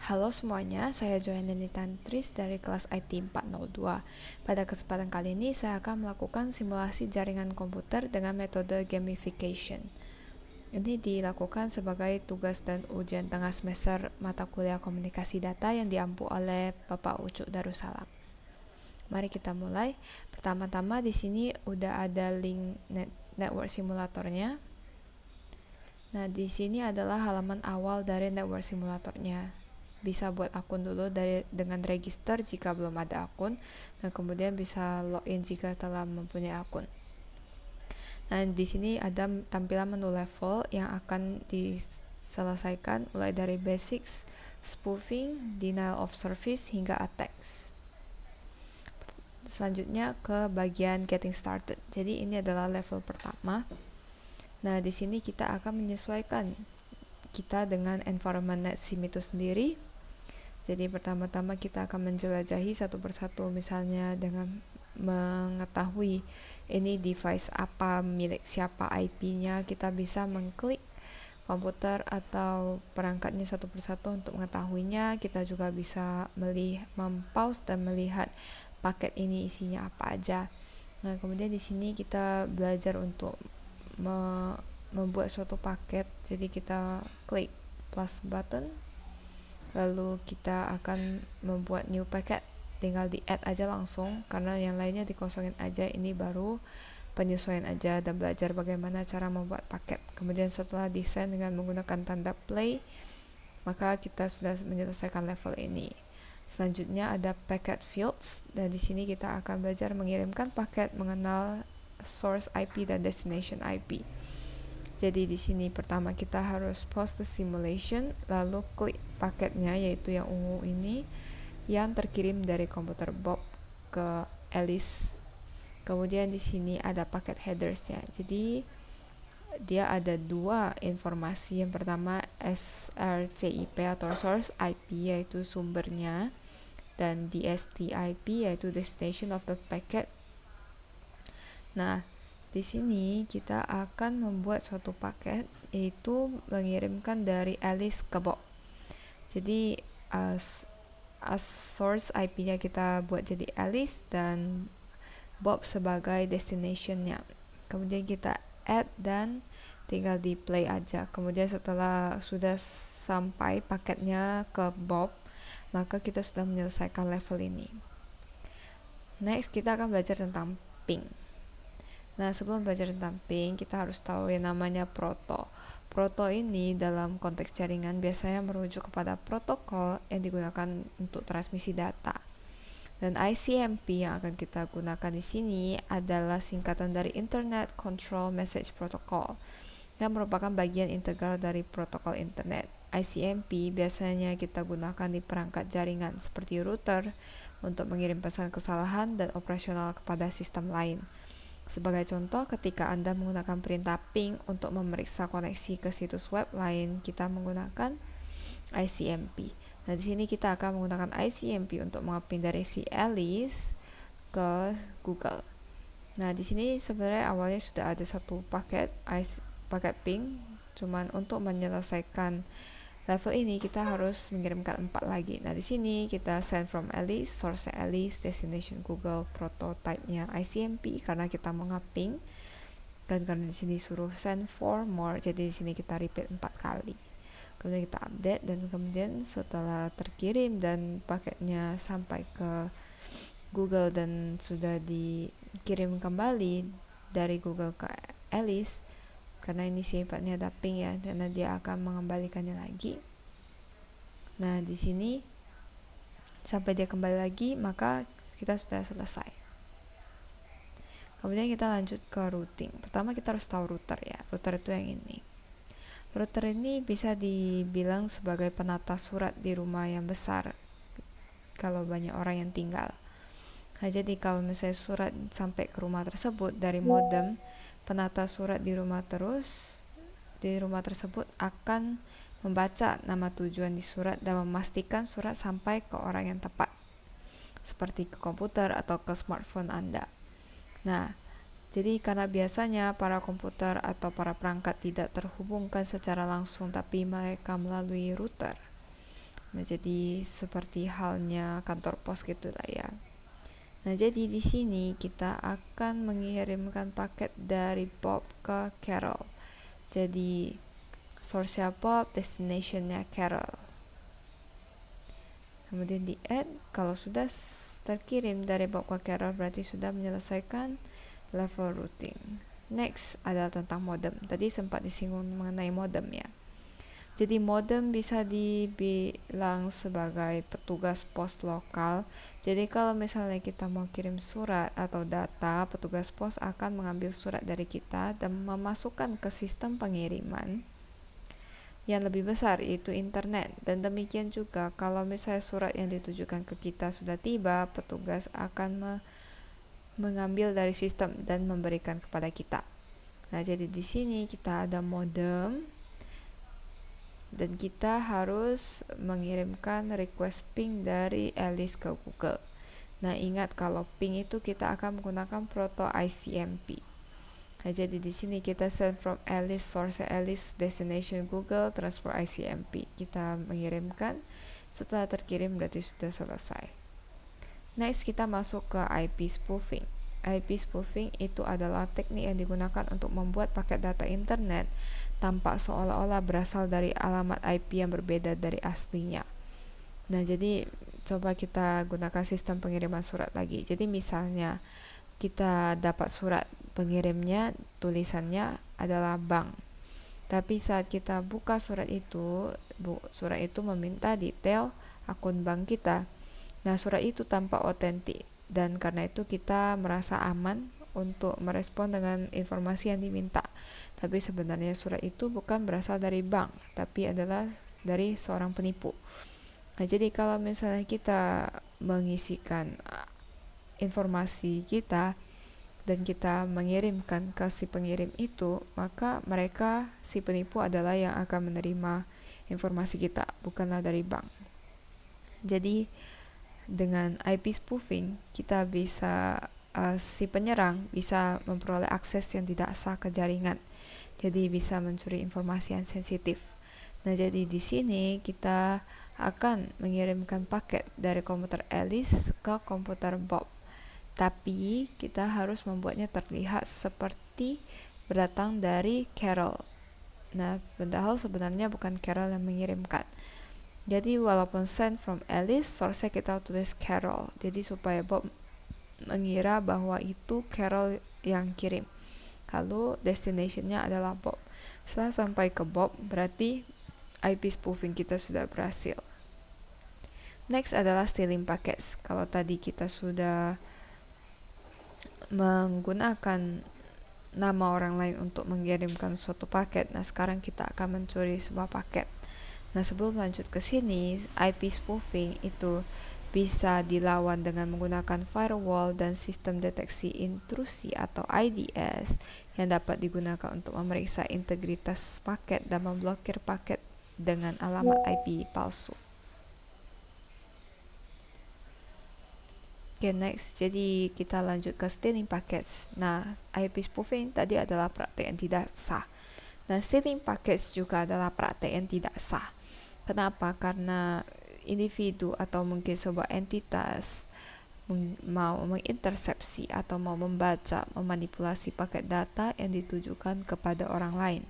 Halo semuanya, saya Joanne Tantris dari kelas IT 402. Pada kesempatan kali ini, saya akan melakukan simulasi jaringan komputer dengan metode gamification. Ini dilakukan sebagai tugas dan ujian tengah semester mata kuliah komunikasi data yang diampu oleh Bapak Ucuk Darussalam. Mari kita mulai. Pertama-tama di sini udah ada link network simulatornya. Nah, di sini adalah halaman awal dari network simulatornya. Bisa buat akun dulu dengan register jika belum ada akun, dan kemudian bisa login jika telah mempunyai akun. Nah, di sini ada tampilan menu level yang akan diselesaikan mulai dari basics, spoofing, denial of service hingga attacks. Selanjutnya ke bagian getting started. Jadi ini adalah level pertama. Nah, di sini kita akan menyesuaikan kita dengan environment NetSim itu sendiri. Jadi pertama-tama kita akan menjelajahi satu persatu, misalnya dengan mengetahui ini device apa, milik siapa IP-nya, kita bisa mengklik komputer atau perangkatnya satu persatu untuk mengetahuinya. Kita juga bisa mempause dan melihat paket ini isinya apa aja. Nah, kemudian di sini kita belajar untuk membuat suatu paket. Jadi kita klik plus button, lalu kita akan membuat new packet, tinggal di add aja langsung karena yang lainnya dikosongin aja. Ini baru penyesuaian aja dan belajar bagaimana cara membuat paket. Kemudian setelah desain dengan menggunakan tanda play, maka kita sudah menyelesaikan level ini. Selanjutnya ada packet fields, dan di sini kita akan belajar mengirimkan paket, mengenal source IP dan destination IP. Jadi di sini pertama kita harus pause the simulation, lalu klik paketnya, yaitu yang ungu ini yang terkirim dari komputer Bob ke Alice. Kemudian di sini ada paket headersnya. Jadi dia ada dua informasi. Yang pertama SRCIP atau source IP, yaitu sumbernya, dan DSTIP yaitu destination of the packet. Nah, di sini kita akan membuat suatu paket, yaitu mengirimkan dari Alice ke Bob. Jadi as source IP-nya kita buat jadi Alice dan Bob sebagai destination-nya. Kemudian kita add dan tinggal di play aja. Kemudian setelah sudah sampai paketnya ke Bob, maka kita sudah menyelesaikan level ini. Next, kita akan belajar tentang ping. Nah, sebelum belajar tentang ping, kita harus tahu yang namanya proto. Proto ini dalam konteks jaringan biasanya merujuk kepada protokol yang digunakan untuk transmisi data. Dan ICMP yang akan kita gunakan di sini adalah singkatan dari Internet Control Message Protocol, yang merupakan bagian integral dari protokol internet. ICMP biasanya kita gunakan di perangkat jaringan seperti router untuk mengirim pesan kesalahan dan operasional kepada sistem lain. Sebagai contoh, ketika Anda menggunakan perintah ping untuk memeriksa koneksi ke situs web lain, kita menggunakan ICMP. Nah, di sini kita akan menggunakan ICMP untuk mengaping dari si Alice ke Google. Nah, di sini sebenarnya awalnya sudah ada satu paket ping, cuman untuk menyelesaikan level ini kita harus mengirimkan 4 lagi. Nah, di sini kita send from Alice, source Alice, destination Google, prototype-nya ICMP karena kita mau ngaping. Dan karena di sini suruh send for more, jadi di sini kita repeat 4 kali. Kemudian kita update, dan kemudian setelah terkirim dan paketnya sampai ke Google dan sudah dikirim kembali dari Google ke Alice, karena ini sifatnya ada ping ya, karena dia akan mengembalikannya lagi. Nah, di sini sampai dia kembali lagi, maka kita sudah selesai. Kemudian kita lanjut ke routing. Pertama kita harus tahu router ya. Router itu yang ini. Router ini bisa dibilang sebagai penata surat di rumah yang besar kalau banyak orang yang tinggal. Nah, jadi kalau misalnya surat sampai ke rumah tersebut dari modem, penata surat di rumah tersebut akan membaca nama tujuan di surat dan memastikan surat sampai ke orang yang tepat, seperti ke komputer atau ke smartphone Anda. Nah, jadi karena biasanya para komputer atau para perangkat tidak terhubungkan secara langsung, tapi mereka melalui router. Nah, jadi seperti halnya kantor pos gitu lah ya. Nah, jadi di sini kita akan mengirimkan paket dari Bob ke Carol. Jadi source-nya Bob, destination-nya Carol. Kemudian di add, kalau sudah terkirim dari Bob ke Carol berarti sudah menyelesaikan level routing. Next adalah tentang modem. Tadi sempat disinggung mengenai modem ya. Jadi modem bisa dibilang sebagai petugas pos lokal. Jadi kalau misalnya kita mau kirim surat atau data, petugas pos akan mengambil surat dari kita dan memasukkan ke sistem pengiriman yang lebih besar, yaitu internet. Dan demikian juga kalau misalnya surat yang ditujukan ke kita sudah tiba, petugas akan mengambil dari sistem dan memberikan kepada kita. Nah, jadi di sini kita ada modem dan kita harus mengirimkan request ping dari Alice ke Google. Nah, ingat kalau ping itu kita akan menggunakan proto ICMP. Nah, jadi di sini kita send from Alice, source Alice, destination Google, transfer ICMP. Kita mengirimkan, setelah terkirim berarti sudah selesai. Next, kita masuk ke IP spoofing. IP spoofing itu adalah teknik yang digunakan untuk membuat paket data internet tampak seolah-olah berasal dari alamat IP yang berbeda dari aslinya. Nah, jadi coba kita gunakan sistem pengiriman surat lagi. Jadi misalnya kita dapat surat, pengirimnya tulisannya adalah bank. Tapi saat kita buka surat itu meminta detail akun bank kita. Nah, surat itu tampak otentik dan karena itu kita merasa aman untuk merespon dengan informasi yang diminta. Tapi sebenarnya surat itu bukan berasal dari bank, tapi adalah dari seorang penipu. Nah, jadi kalau misalnya kita mengisikan informasi kita dan kita mengirimkan ke si pengirim itu, maka mereka, si penipu adalah yang akan menerima informasi kita, bukanlah dari bank. Jadi dengan IP spoofing kita bisa si penyerang bisa memperoleh akses yang tidak sah ke jaringan. Jadi bisa mencuri informasi yang sensitif. Nah, jadi di sini kita akan mengirimkan paket dari komputer Alice ke komputer Bob. Tapi kita harus membuatnya terlihat seperti berdatang dari Carol. Nah, padahal sebenarnya bukan Carol yang mengirimkan. Jadi walaupun send from Alice, source-nya kita tulis Carol. Jadi supaya Bob mengira bahwa itu Carol yang kirim. Lalu destination-nya adalah Bob. Setelah sampai ke Bob, berarti IP spoofing kita sudah berhasil. Next adalah stealing packets. Kalau tadi kita sudah menggunakan nama orang lain untuk mengirimkan suatu paket, nah sekarang kita akan mencuri sebuah paket. Nah, sebelum lanjut ke sini, IP spoofing itu bisa dilawan dengan menggunakan firewall dan sistem deteksi intrusi atau IDS yang dapat digunakan untuk memeriksa integritas paket dan memblokir paket dengan alamat IP palsu. Okay, next. Jadi kita lanjut ke stealing packets. Nah, IP spoofing tadi adalah praktek yang tidak sah. Nah, stealing packets juga adalah praktek yang tidak sah. Kenapa? Karena individu atau mungkin sebuah entitas mau mengintersepsi atau mau membaca, memanipulasi paket data yang ditujukan kepada orang lain.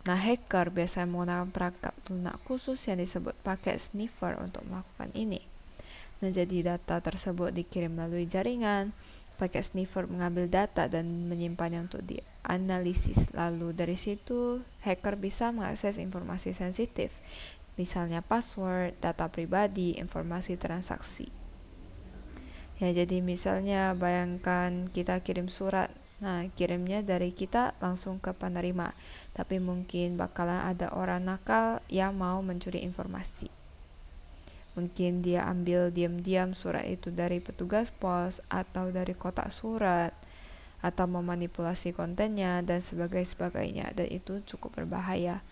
Nah, hacker biasanya menggunakan perangkat lunak khusus yang disebut paket sniffer untuk melakukan ini. Nah, jadi data tersebut dikirim melalui jaringan. Paket sniffer mengambil data dan menyimpannya untuk dianalisis. Lalu dari situ, hacker bisa mengakses informasi sensitif, misalnya password, data pribadi, informasi transaksi. Ya, jadi misalnya bayangkan kita kirim surat. Nah, kirimnya dari kita langsung ke penerima. Tapi mungkin bakalan ada orang nakal yang mau mencuri informasi. Mungkin dia ambil diam-diam surat itu dari petugas pos atau dari kotak surat atau memanipulasi kontennya dan sebagainya, dan itu cukup berbahaya.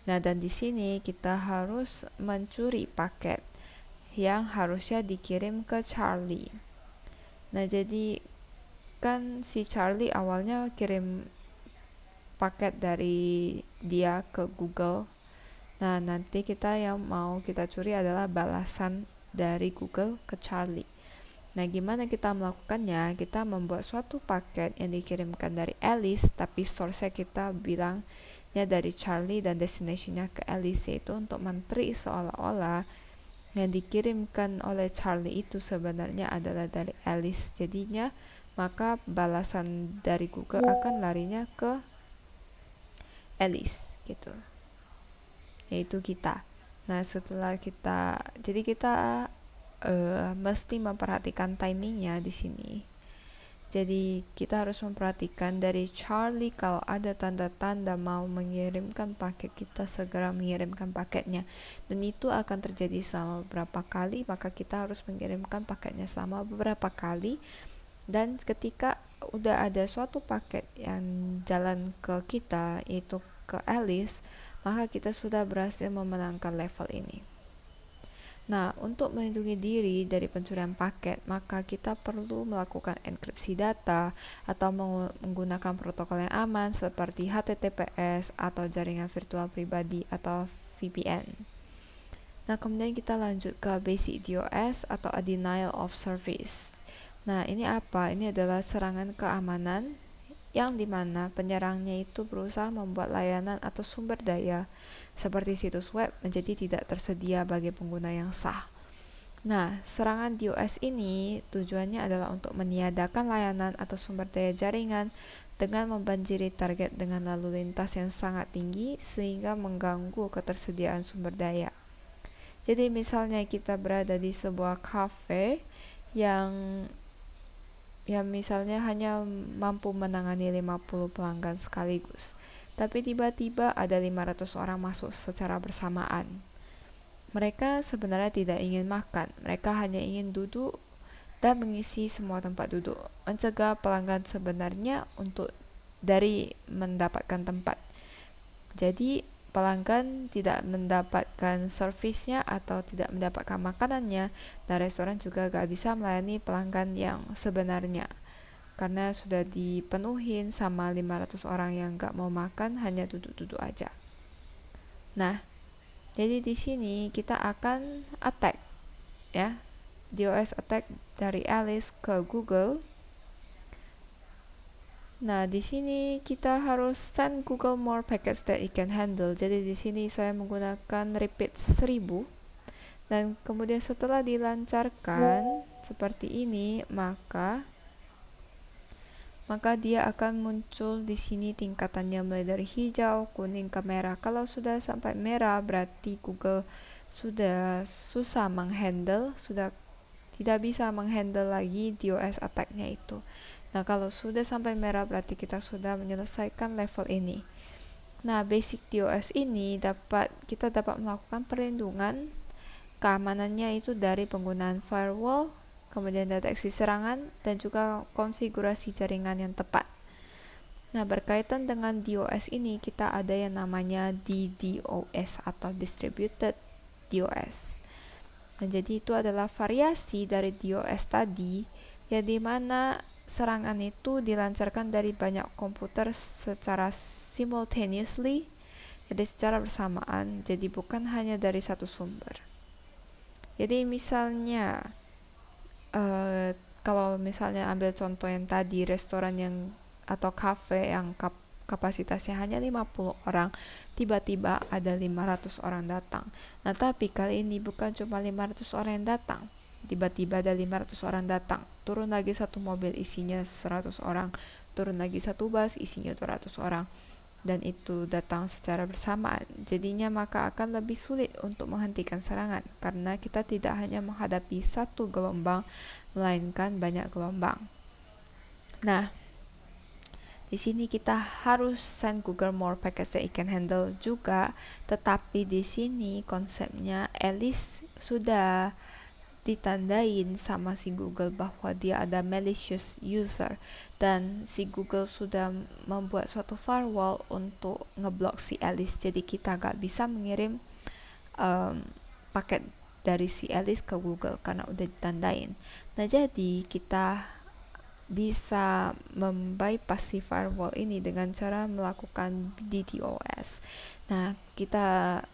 Nah, dan di sini kita harus mencuri paket yang harusnya dikirim ke Charlie. Nah, jadi kan si Charlie awalnya kirim paket dari dia ke Google. Nah, nanti yang mau kita curi adalah balasan dari Google ke Charlie. Nah, gimana kita melakukannya? Kita membuat suatu paket yang dikirimkan dari Alice, tapi source-nya kita bilangnya dari Charlie dan destination-nya ke Alice, yaitu untuk menteri seolah-olah yang dikirimkan oleh Charlie itu sebenarnya adalah dari Alice. Jadinya, maka balasan dari Google akan larinya ke Alice, gitu. Yaitu kita. Nah, setelah jadi kita mesti memperhatikan timingnya di sini. Jadi kita harus memperhatikan dari Charlie, kalau ada tanda-tanda mau mengirimkan paket, kita segera mengirimkan paketnya. Dan itu akan terjadi selama beberapa kali, maka kita harus mengirimkan paketnya selama beberapa kali. Dan ketika udah ada suatu paket yang jalan ke kita, yaitu ke Alice, maka kita sudah berhasil memenangkan level ini. Nah, untuk melindungi diri dari pencurian paket, maka kita perlu melakukan enkripsi data atau menggunakan protokol yang aman seperti HTTPS atau jaringan virtual pribadi atau VPN. Nah, kemudian kita lanjut ke basic DOS atau a denial of service. Nah, ini apa? Ini adalah serangan keamanan yang dimana penyerangnya itu berusaha membuat layanan atau sumber daya seperti situs web menjadi tidak tersedia bagi pengguna yang sah. Nah, serangan DOS ini tujuannya adalah untuk meniadakan layanan atau sumber daya jaringan dengan membanjiri target dengan lalu lintas yang sangat tinggi sehingga mengganggu ketersediaan sumber daya. Jadi misalnya kita berada di sebuah cafe yang misalnya hanya mampu menangani 50 pelanggan sekaligus. Tapi tiba-tiba ada 500 orang masuk secara bersamaan. Mereka sebenarnya tidak ingin makan, mereka hanya ingin duduk dan mengisi semua tempat duduk, mencegah pelanggan sebenarnya dari mendapatkan tempat. Jadi pelanggan tidak mendapatkan servisnya atau tidak mendapatkan makanannya, dan restoran juga gak bisa melayani pelanggan yang sebenarnya karena sudah dipenuhin sama 500 orang yang gak mau makan, hanya duduk-duduk aja. Nah, jadi di sini kita akan attack, ya, DOS attack dari Alice ke Google. Nah, di sini kita harus send Google more packets that it can handle. Jadi di sini saya menggunakan repeat 1000. Dan kemudian setelah dilancarkan seperti ini, maka dia akan muncul di sini tingkatannya mulai dari hijau, kuning ke merah. Kalau sudah sampai merah, berarti Google sudah susah menghandle, sudah tidak bisa menghandle lagi DOS attack-nya itu. Nah, kalau sudah sampai merah berarti kita sudah menyelesaikan level ini. Nah, basic DOS ini kita dapat melakukan perlindungan keamanannya itu dari penggunaan firewall, kemudian deteksi serangan, dan juga konfigurasi jaringan yang tepat. Nah, berkaitan dengan DOS ini, kita ada yang namanya DDoS atau Distributed DOS. Nah, jadi itu adalah variasi dari DOS tadi, yang dimana serangan itu dilancarkan dari banyak komputer secara simultaneously, jadi secara bersamaan, jadi bukan hanya dari satu sumber. Jadi misalnya kalau misalnya ambil contoh yang tadi, restoran atau cafe yang kapasitasnya hanya 50 orang, tiba-tiba ada 500 orang datang. Nah, tapi kali ini bukan cuma 500 orang yang datang, tiba-tiba ada 500 orang datang, turun lagi satu mobil isinya 100 orang, turun lagi satu bus isinya 200 orang, dan itu datang secara bersamaan. Jadinya maka akan lebih sulit untuk menghentikan serangan karena kita tidak hanya menghadapi satu gelombang, melainkan banyak gelombang. Nah, di sini kita harus send Google more packets that it can handle juga, tetapi di sini konsepnya Alice sudah ditandain sama si Google bahwa dia ada malicious user, dan si Google sudah membuat suatu firewall untuk ngeblok si Alice. Jadi kita gak bisa mengirim paket dari si Alice ke Google karena udah ditandain. Nah, jadi kita bisa membypass si firewall ini dengan cara melakukan DDoS. Nah,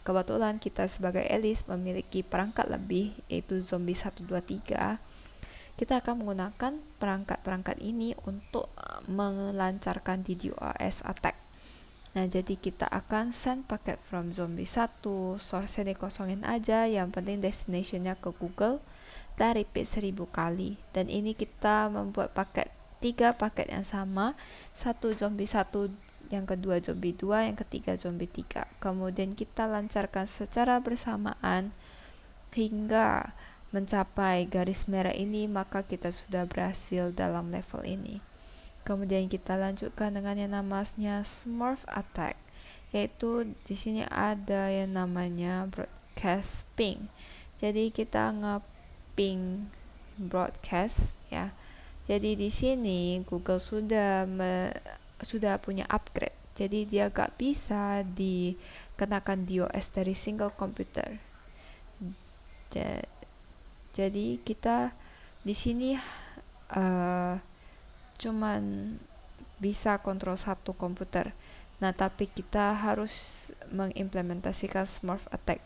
kebetulan kita sebagai Alice memiliki perangkat lebih, yaitu Zombie 123. Kita akan menggunakan perangkat-perangkat ini untuk melancarkan DDoS attack. Nah, jadi kita akan send paket from Zombie 1, source-nya dikosongin aja, yang penting destination-nya ke Google, dan repeat 1000 kali. Dan ini kita membuat 3 paket yang sama, satu Zombie 1, yang kedua Zombie 2, yang ketiga Zombie 3. Kemudian kita lancarkan secara bersamaan hingga mencapai garis merah ini, maka kita sudah berhasil dalam level ini. Kemudian kita lanjutkan dengan yang namanya Smurf Attack, yaitu di sini ada yang namanya broadcast ping. Jadi kita nge-ping broadcast ya. Jadi di sini Google sudah punya upgrade. Jadi dia gak bisa dikenakan DOS dari single komputer. Jadi kita di sini cuman bisa kontrol satu komputer. Nah, tapi kita harus mengimplementasikan Smurf Attack.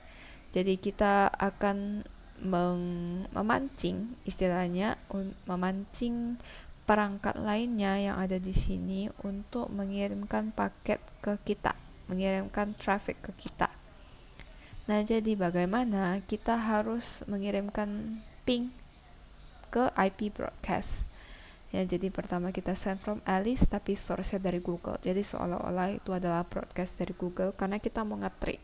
Jadi kita akan memancing, istilahnya memancing perangkat lainnya yang ada di sini untuk mengirimkan paket ke kita, mengirimkan traffic ke kita. Nah, jadi bagaimana kita harus mengirimkan ping ke IP broadcast? Ya, jadi pertama kita send from Alice tapi source-nya dari Google. Jadi seolah-olah itu adalah broadcast dari Google karena kita mau nge-track.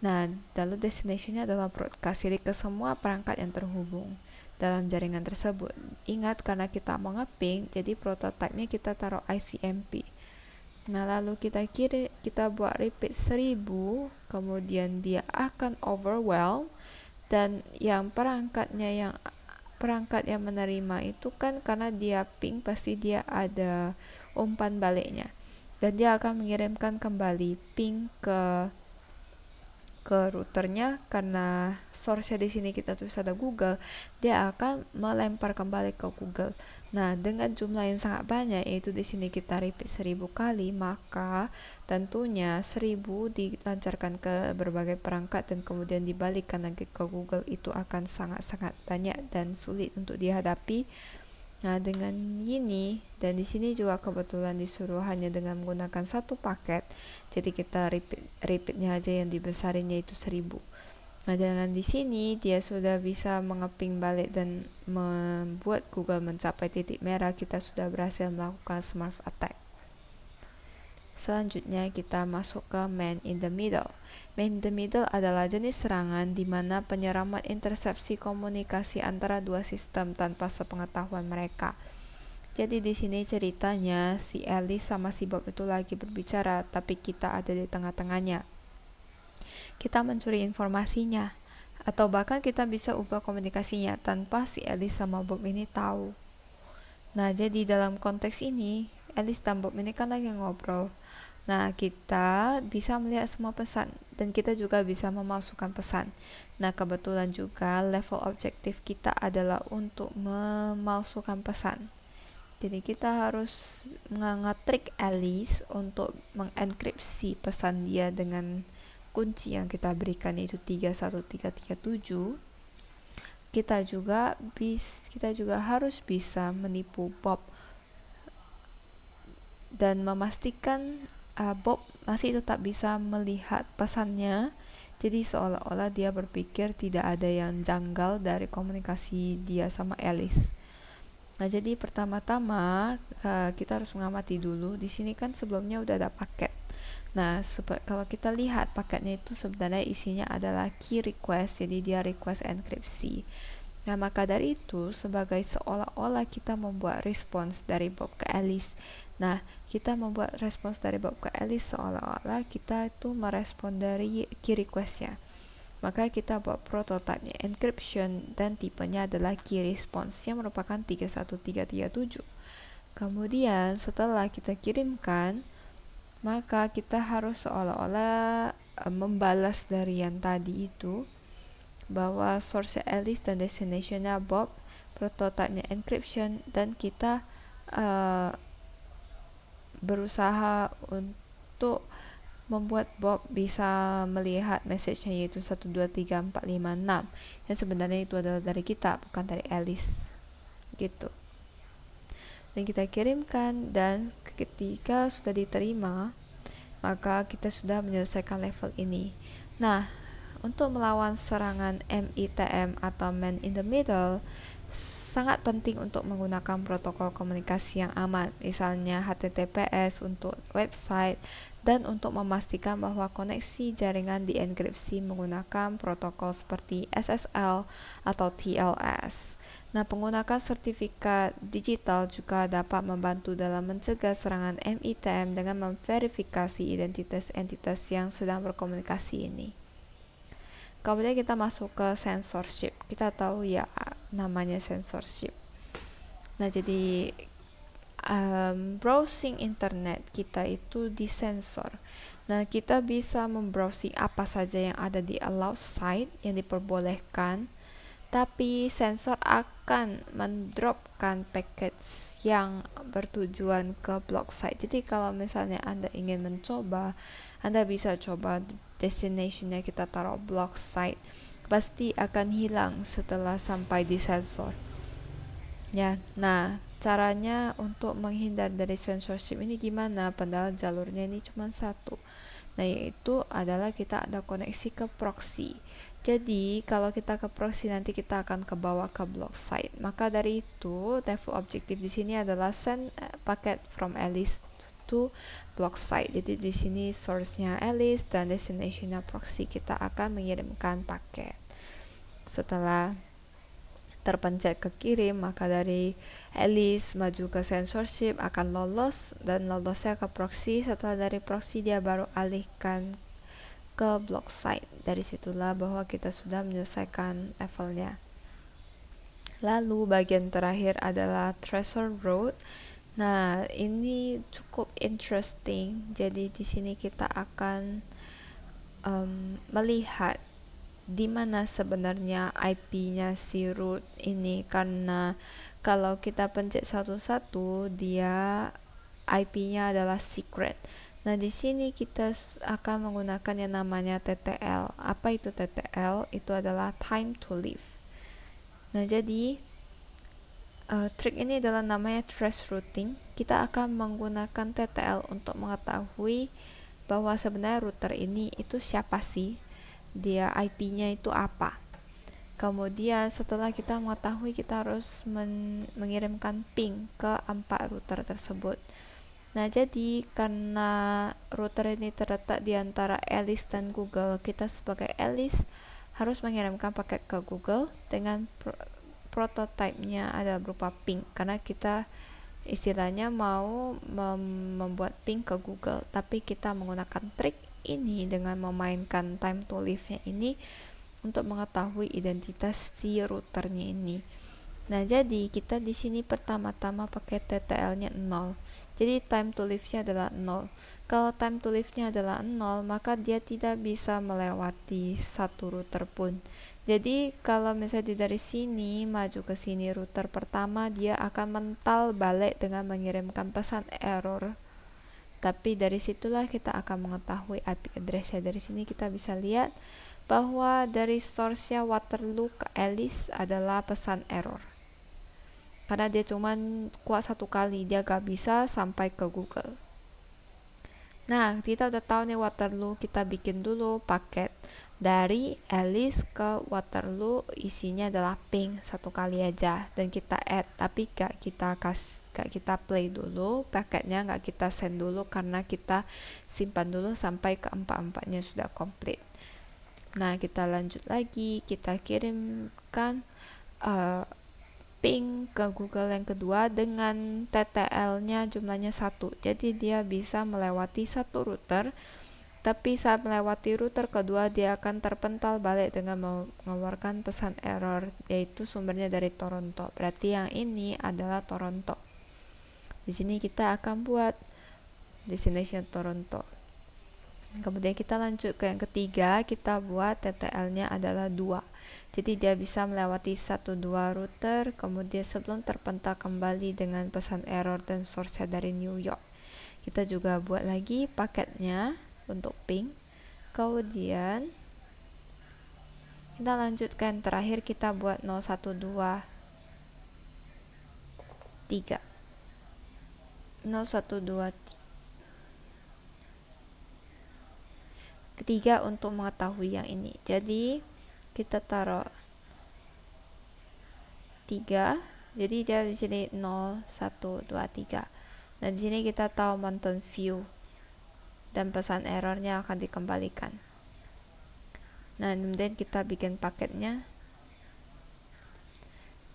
Nah, lalu destination-nya adalah broadcast, jadi ke semua perangkat yang terhubung dalam jaringan tersebut. Ingat, karena kita mau nge-ping, jadi prototype-nya kita taruh ICMP. Nah, lalu kita buat repeat 1000, kemudian dia akan overwhelm, dan yang perangkat yang menerima itu kan karena dia ping, pasti dia ada umpan baliknya, dan dia akan mengirimkan kembali ping ke routernya. Karena source-nya di sini kita tulis ada Google, dia akan melempar kembali ke Google. Nah, dengan jumlah yang sangat banyak, yaitu di sini kita repeat 1000 kali, maka tentunya 1000 dilancarkan ke berbagai perangkat dan kemudian dibalikkan lagi ke Google, itu akan sangat-sangat banyak dan sulit untuk dihadapi. Nah, dengan ini, dan di sini juga kebetulan disuruh hanya dengan menggunakan satu paket, jadi kita repeatnya aja yang dibesarin, yaitu 1000. Nah, dengan di sini dia sudah bisa mengeping balik dan membuat Google mencapai titik merah. Kita sudah berhasil melakukan Smurf Attack. Selanjutnya kita masuk ke Man in the Middle. Man in the Middle adalah jenis serangan di mana penyeraman intersepsi komunikasi antara dua sistem tanpa sepengetahuan mereka. Jadi di sini ceritanya si Alice sama si Bob itu lagi berbicara, tapi kita ada di tengah-tengahnya. Kita mencuri informasinya, atau bahkan kita bisa ubah komunikasinya tanpa si Alice sama Bob ini tahu. Nah, jadi dalam konteks ini, Alice dan Bob ini kan lagi ngobrol. Nah, kita bisa melihat semua pesan, dan kita juga bisa memasukkan pesan. Nah, kebetulan juga level objektif kita adalah untuk memalsukan pesan. Jadi kita harus nge-trick Alice untuk mengenkripsi pesan dia dengan kunci yang kita berikan, yaitu 31337. Kita juga harus bisa menipu Bob dan memastikan Bob masih tetap bisa melihat pesannya. Jadi seolah-olah dia berpikir tidak ada yang janggal dari komunikasi dia sama Alice. Nah, jadi pertama-tama kita harus mengamati dulu. Di sini kan sebelumnya udah ada paket. Nah, kalau kita lihat paketnya itu sebenarnya isinya adalah key request, jadi dia request enkripsi. Nah, maka dari itu, sebagai seolah-olah kita membuat respons dari Bob ke Alice. Nah, kita membuat respons dari Bob ke Alice seolah-olah kita itu merespon dari key request-nya. Maka kita buat prototipenya encryption dan tipenya adalah key response yang merupakan 31337. Kemudian setelah kita kirimkan, maka kita harus seolah-olah membalas dari yang tadi itu, bahwa source Alice dan destination-nya Bob prototype-nya encryption, dan kita berusaha untuk membuat Bob bisa melihat message-nya, yaitu 123456, yang sebenarnya itu adalah dari kita, bukan dari Alice gitu. Dan kita kirimkan, dan ketika sudah diterima, maka kita sudah menyelesaikan level ini. Nah, untuk melawan serangan MITM atau Man in the Middle, sangat penting untuk menggunakan protokol komunikasi yang aman, misalnya HTTPS untuk website, dan untuk memastikan bahwa koneksi jaringan dienkripsi menggunakan protokol seperti SSL atau TLS. Nah, penggunaan sertifikat digital juga dapat membantu dalam mencegah serangan MITM dengan memverifikasi identitas entitas yang sedang berkomunikasi ini. Kemudian kita masuk ke censorship. Kita tahu ya namanya censorship. Nah, jadi browsing internet kita itu disensor. Nah, kita bisa membrowsing apa saja yang ada di allowed site, yang diperbolehkan, tapi sensor akan mendropkan package yang bertujuan ke block site. Jadi kalau misalnya Anda ingin mencoba, Anda bisa coba destination-nya kita taruh block site, pasti akan hilang setelah sampai di sensor. Ya, nah caranya untuk menghindar dari censorship ini gimana? Padahal jalurnya ini cuma satu. Nah, yaitu adalah kita ada koneksi ke proxy. Jadi, kalau kita ke proxy nanti kita akan kebawa ke block site. Maka dari itu, level objektif di sini adalah send packet from Alice to block site. Jadi di sini source-nya Alice dan destination-nya proxy, kita akan mengirimkan paket. Setelah terpencet ke kirim, maka dari Alice maju ke censorship akan lolos, dan lolosnya ke proxy. Setelah dari proxy dia baru alihkan ke block site. Dari situlah bahwa kita sudah menyelesaikan levelnya. Lalu bagian terakhir adalah Treasure Road. Nah, ini cukup interesting. Jadi di sini kita akan melihat di mana sebenarnya IP-nya si root ini, karena kalau kita pencet satu-satu dia IP-nya adalah secret. Nah, di sini kita akan menggunakan yang namanya TTL. Apa itu TTL? Itu adalah time to live. Nah, jadi trik ini adalah namanya trace routing. Kita akan menggunakan TTL untuk mengetahui bahwa sebenarnya router ini itu siapa sih, dia IP-nya itu apa. Kemudian setelah kita mengetahui, kita harus mengirimkan ping ke 4 router tersebut. Nah, jadi karena router ini terletak di antara Alice dan Google, kita sebagai Alice harus mengirimkan paket ke Google dengan prototipenya adalah berupa ping, karena kita istilahnya mau membuat ping ke Google, tapi kita menggunakan trik ini dengan memainkan time to live-nya ini untuk mengetahui identitas si routernya ini. Nah, jadi kita di sini pertama-tama pakai TTL-nya 0. Jadi time to live-nya adalah 0. Kalau time to live-nya adalah 0, maka dia tidak bisa melewati satu router pun. Jadi kalau misalnya dari sini maju ke sini router pertama, dia akan mental balik dengan mengirimkan pesan error. Tapi dari situlah kita akan mengetahui IP address-nya. Dari sini kita bisa lihat bahwa dari source-nya Waterloo ke Alice adalah pesan error. Karena dia cuma kuat satu kali, dia gak bisa sampai ke Google. Nah, kita udah tahu nih Waterloo, kita bikin dulu paket dari Alice ke Waterloo, isinya adalah ping satu kali aja, dan kita add, tapi gak kita play dulu paketnya, gak kita send dulu, karena kita simpan dulu sampai ke 4-4-nya sudah komplit. Nah, kita lanjut lagi, kita kirimkan ping ke Google yang kedua dengan TTL-nya jumlahnya 1. Jadi dia bisa melewati satu router, tapi saat melewati router kedua dia akan terpental balik dengan mengeluarkan pesan error, yaitu sumbernya dari Toronto. Berarti yang ini adalah Toronto. Di sini kita akan buat destination Toronto. Kemudian kita lanjut ke yang ketiga, kita buat TTL-nya adalah 2. Jadi dia bisa melewati 1-2 router, kemudian sebelum terpental kembali dengan pesan error dan source-nya dari New York. Kita juga buat lagi paketnya untuk ping. Kemudian kita lanjutkan, terakhir kita buat 0123 ketiga untuk mengetahui yang ini. Jadi kita taruh 3, jadi dia di sini 0123. Dan di sini kita tahu mountain view dan pesan errornya akan dikembalikan. Nah, kemudian kita bikin paketnya.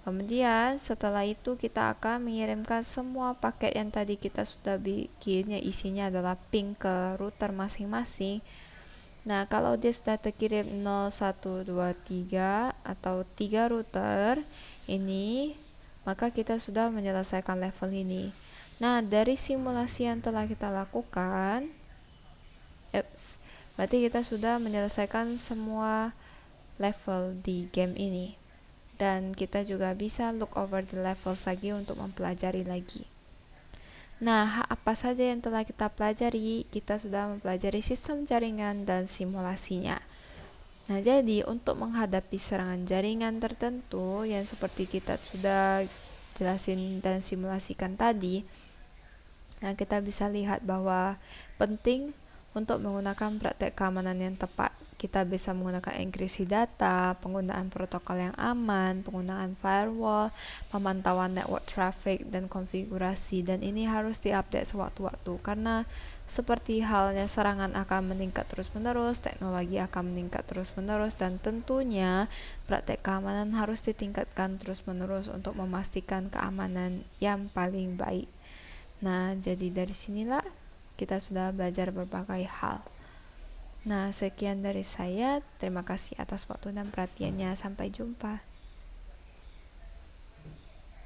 Kemudian setelah itu kita akan mengirimkan semua paket yang tadi kita sudah bikin, yang isinya adalah ping ke router masing-masing. Nah, kalau dia sudah terkirim 0123 atau 3 router ini, maka kita sudah menyelesaikan level ini. Nah, dari simulasi yang telah kita lakukan, berarti kita sudah menyelesaikan semua level di game ini. Dan kita juga bisa look over the levels lagi untuk mempelajari lagi. Nah, apa saja yang telah kita pelajari? Kita sudah mempelajari sistem jaringan dan simulasinya. Nah, jadi untuk menghadapi serangan jaringan tertentu yang seperti kita sudah jelasin dan simulasikan tadi, nah kita bisa lihat bahwa penting untuk menggunakan praktek keamanan yang tepat. Kita bisa menggunakan enkripsi data, penggunaan protokol yang aman, penggunaan firewall, pemantauan network traffic, dan konfigurasi. Dan ini harus diupdate sewaktu-waktu, karena seperti halnya serangan akan meningkat terus-menerus, teknologi akan meningkat terus-menerus, dan tentunya praktek keamanan harus ditingkatkan terus-menerus untuk memastikan keamanan yang paling baik. Nah, jadi dari sinilah kita sudah belajar berbagai hal. Nah, sekian dari saya. Terima kasih atas waktu dan perhatiannya. Sampai jumpa.